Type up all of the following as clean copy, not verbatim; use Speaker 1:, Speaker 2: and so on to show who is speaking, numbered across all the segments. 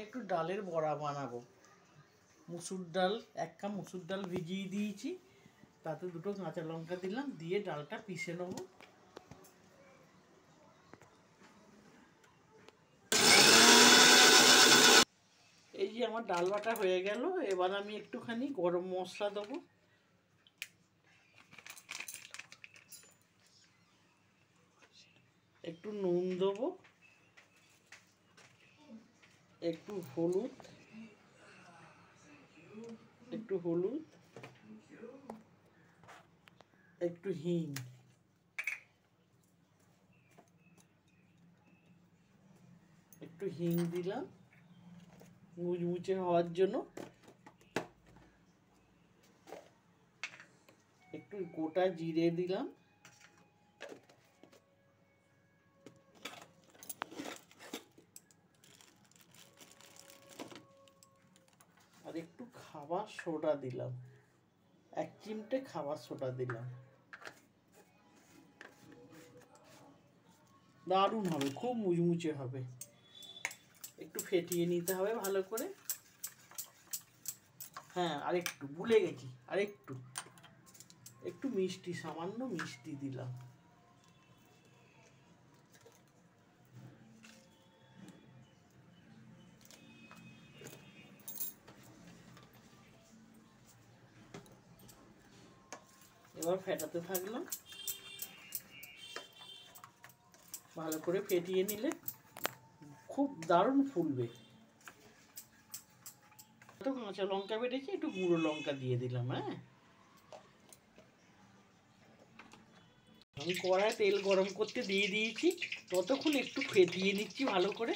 Speaker 1: একটু ডালের বড়া বানাবো। মুসুর ডাল 1 কাপ মুসুর ডাল ভিজিয়ে দিয়েছি, তাতে 2টো কাঁচা লঙ্কা দিলাম, দিয়ে ডালটা পিষে নেব। এই যে আমার ডাল বাটা হয়ে গেল। এবার আমি একটুখানি গরম মশলা দেবো, একটু নুন দেবো, একটু হলুদ, একটু হিং, দিলাম মুচমুচে হওয়ার জন্য। একটু গোটা জিরে দিলাম, আর একটু খাবার সোডা দিলাম, 1 চিমটে খাবার সোডা দিলাম। দারুণ হবে, খুব মুচমুচে হবে। একটু ফেটিয়ে নিতে হবে ভালো করে। হ্যাঁ, আরেকটু ভুলে গেছি, একটু মিষ্টি, সামান্য মিষ্টি দিলাম। এবার ফেটাতে থাকলাম। ভালো করে ফেটিয়ে নিলে খুব দারুণ ফুলবে। তো কাঁচা লঙ্কা বেটেছি, একটু গুঁড়ো লঙ্কা দিয়ে দিলাম। হ্যাঁ, আমি কড়ায় তেল গরম করতে দিয়ে দিয়েছি, ততক্ষণ একটু ফেটিয়ে নিচ্ছি ভালো করে।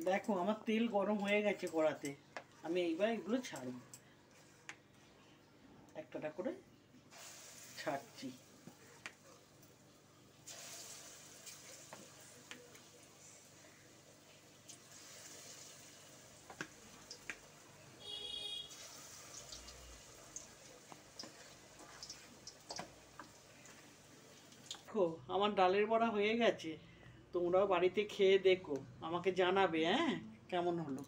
Speaker 1: দেখো আমার তেল গরম হয়ে গেছে কড়াতে। আমি এইবার এগুলো ছাড়ব, একটা করে ছাড়ছি। দেখো আমার ডালের বড়া হয়ে গেছে। তোমরাও বাড়িতে খেয়ে দেখো, আমাকে জানাবে হ্যাঁ কেমন হলো।